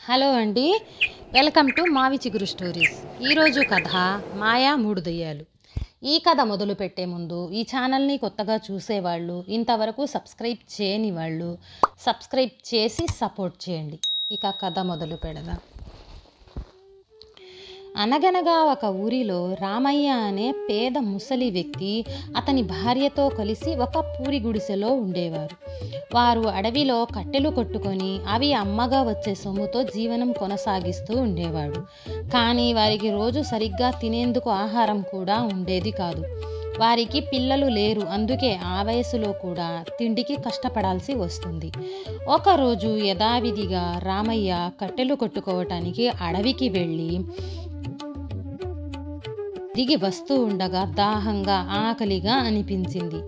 Hello అండి, welcome to మావి చిగురు స్టోరీస్. ఈరోజు కథ మాయా మూడు దయ్యాలు. ఈ కథ మొదలు పెట్టే ముందు ఈ ఛానల్ని కొత్తగా చూసేవాళ్ళు, ఇంతవరకు సబ్స్క్రైబ్ చేయని వాళ్ళు సబ్స్క్రైబ్ చేసి సపోర్ట్ చేయండి. ఇక కథ మొదలు పెడదాం. అనగనగా ఒక ఊరిలో రామయ్య అనే పేద ముసలి వ్యక్తి అతని భార్యతో కలిసి ఒక పూరి గుడిసెలో ఉండేవారు. వారు అడవిలో కట్టెలు కొట్టుకొని అవి అమ్మగా వచ్చే సొమ్ముతో జీవనం కొనసాగిస్తూ ఉండేవాడు. కానీ వారికి రోజు సరిగ్గా తినేందుకు ఆహారం కూడా ఉండేది కాదు. వారికి పిల్లలు లేరు, అందుకే ఆ వయసులో కూడా తిండికి కష్టపడాల్సి వస్తుంది. ఒకరోజు యథావిధిగా రామయ్య కట్టెలు కొట్టుకోవటానికి అడవికి వెళ్ళి తిరిగి వస్తూ ఉండగా దాహంగా ఆకలిగా అనిపించింది.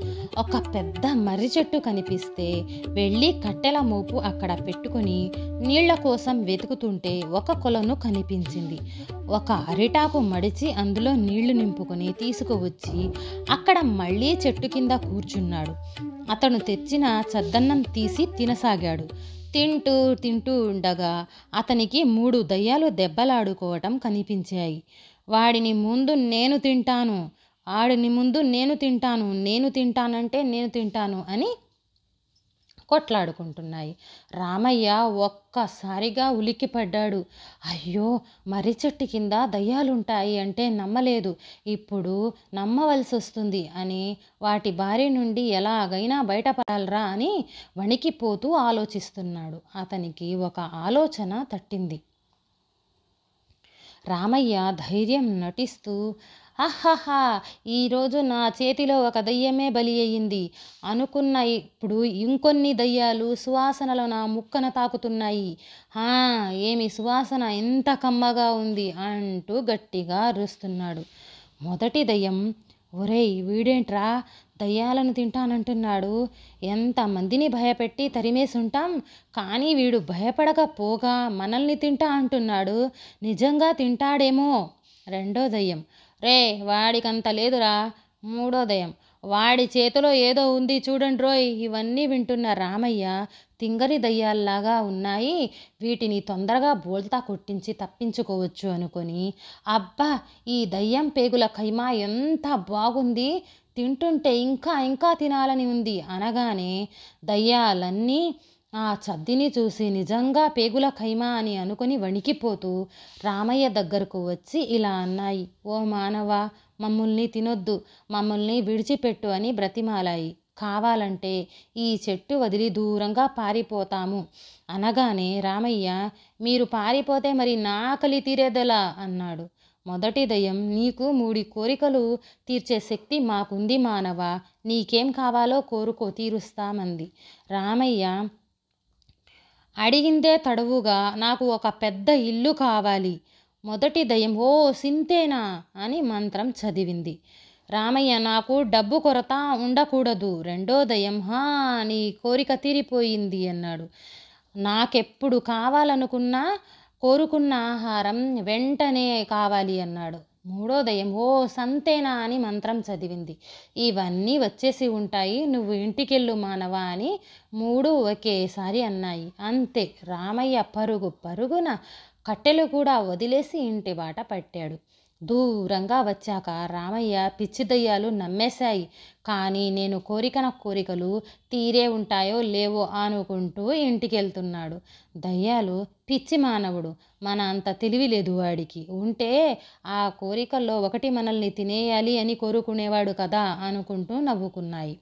ఒక పెద్ద మర్రి చెట్టు కనిపిస్తే వెళ్ళి కట్టెల మోపు అక్కడ పెట్టుకుని నీళ్ల కోసం వెతుకుతుంటే ఒక కొలను కనిపించింది. ఒక అరిటాకు మడిచి అందులో నీళ్లు నింపుకొని తీసుకువచ్చి అక్కడ మళ్ళీ చెట్టు కింద కూర్చున్నాడు. అతను తెచ్చిన చద్దన్నం తీసి తినసాగాడు. తింటూ ఉండగా అతనికి 3 దయ్యాలు దెబ్బలాడుకోవటం కనిపించాయి. వాడిని ముందు నేను తింటాను, ఆడిని ముందు నేను తింటాను, నేను తింటానంటే నేను తింటాను అని కొట్లాడుకుంటున్నాయి. రామయ్య ఒక్కసారిగా ఉలిక్కిపడ్డాడు. అయ్యో, మర్రి చెట్టు కింద దయ్యాలుంటాయి అంటే నమ్మలేదు, ఇప్పుడు నమ్మవలసి వస్తుంది అని వాటి బారి నుండి ఎలాగైనా బయటపడాలరా అని వణికిపోతూ ఆలోచిస్తున్నాడు. అతనికి ఒక ఆలోచన తట్టింది. రామయ్య ధైర్యం నటిస్తూ, అహహా, ఈరోజు నా చేతిలో ఒక దయ్యమే బలి అయ్యింది అనుకున్న ఇప్పుడు ఇంకొన్ని దయ్యాలు సువాసనలో నా ముక్కన తాకుతున్నాయి. ఏమి సువాసన, ఎంత కమ్మగా ఉంది అంటూ గట్టిగా అరుస్తున్నాడు. మొదటి దయ్యం, ఒరేయ్ వీడేంట్రా దయ్యాలను తింటానంటున్నాడు, ఎంతమందిని భయపెట్టి తరిమేసుంటాం, కానీ వీడు భయపడకపోగా మనల్ని తింటా అంటున్నాడు, నిజంగా తింటాడేమో. రెండో దయ్యం, రే వాడికంత లేదురా. మూడో దయ్యం, వాడి చేతిలో ఏదో ఉంది చూడండి రోయ్. ఇవన్నీ వింటున్న రామయ్య తింగరి దయ్యాల్లాగా ఉన్నాయి, వీటిని తొందరగా బోల్తా కొట్టించి తప్పించుకోవచ్చు అనుకొని, అబ్బా ఈ దయ్యం పేగుల ఖైమా ఎంత బాగుంది, తింటుంటే ఇంకా ఇంకా తినాలని ఉంది అనగానే దయ్యాలన్నీ ఆ చద్దిని చూసి నిజంగా పేగుల ఖైమా అని అనుకుని వణికిపోతూ రామయ్య దగ్గరకు వచ్చి ఇలా అన్నాయి. ఓ మానవా, మమ్మల్ని తినొద్దు, మమ్మల్ని విడిచిపెట్టు అని బ్రతిమాలాయి. కావాలంటే ఈ చెట్టు వదిలి దూరంగా పారిపోతాము అనగానే రామయ్య, మీరు పారిపోతే మరి నా ఆకలి తీరేదెలా అన్నాడు. మొదటి దయ్యం, నీకు 3 కోరికలు తీర్చే శక్తి మాకుంది మానవా, నీకేం కావాలో కోరుకో తీరుస్తామంది. రామయ్య అడిగిందే తడవుగా, నాకు ఒక పెద్ద ఇల్లు కావాలి. మొదటి దయ్యం, ఓ సింతేనా అని మంత్రం చదివింది. రామయ్య, నాకు డబ్బు కొరత ఉండకూడదు. రెండో దయ్యం, నీ కోరిక తీరిపోయింది అన్నాడు. నాకెప్పుడు కావాలనుకున్నా కోరుకున్న ఆహారం వెంటనే కావాలి అన్నాడు. మూడో దయ్యం, ఓ సంతేనా అని మంత్రం చదివింది. ఇవన్నీ వచ్చేసి ఉంటాయి, నువ్వు ఇంటికెళ్ళు మానవా అని 3 ఒకేసారి అన్నాయి. అంతే, రామయ్య పరుగున కట్టెలు కూడా వదిలేసి ఇంటి బాట పట్టాడు. దూరంగా వచ్చాక రామయ్య పిచ్చి దయ్యాలు నమ్మేశాయి, కానీ నేను కోరికలు తీరే ఉంటాయో లేవో అనుకుంటూ ఇంటికెళ్తున్నాడు. దయ్యాలు, పిచ్చి మానవుడు, మన అంత తెలివి లేదు వాడికి, ఉంటే ఆ కోరికల్లో ఒకటి మనల్ని తినేయాలి అని కోరుకునేవాడు కదా అనుకుంటూ నవ్వుకున్నాయి.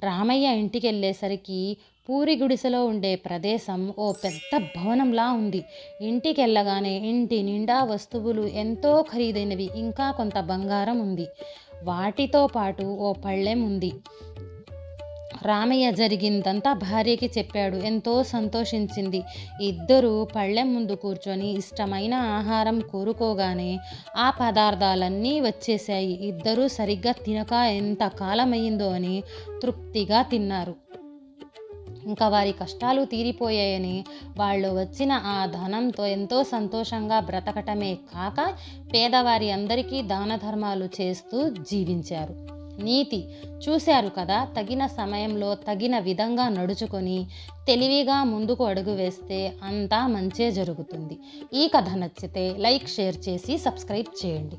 రామయ్య ఇంటికెళ్ళేసరికి పూరి గుడిసెలో ఉండే ప్రదేశం ఓ పెద్ద భవనంలా ఉంది. ఇంటికెళ్ళగానే ఇంటి నిండా వస్తువులు ఎంతో ఖరీదైనవి, ఇంకా కొంత బంగారం ఉంది. వాటితో పాటు ఓ పళ్ళెం ఉంది. రామయ్య జరిగిందంతా భార్యకి చెప్పాడు. ఎంతో సంతోషించింది. ఇద్దరూ పళ్ళెం ముందు కూర్చొని ఇష్టమైన ఆహారం కోరుకోగానే ఆ పదార్థాలన్నీ వచ్చేశాయి. ఇద్దరూ సరిగ్గా తినక ఎంత కాలమయ్యిందో అని తృప్తిగా తిన్నారు. ఇంకా వారి కష్టాలు తీరిపోయాయని వాళ్ళు వచ్చిన ఆ ధనంతో ఎంతో సంతోషంగా బ్రతకటమే కాక పేదవారి అందరికీ దాన ధర్మాలు చేస్తూ జీవించారు. నీతి చూశారు కదా, తగిన సమయంలో తగిన విధంగా నడుచుకొని తెలివిగా ముందుకు అడుగు వేస్తే అంతా మంచే జరుగుతుంది. ఈ కథ నచ్చితే లైక్, షేర్ చేసి సబ్స్క్రైబ్ చేయండి.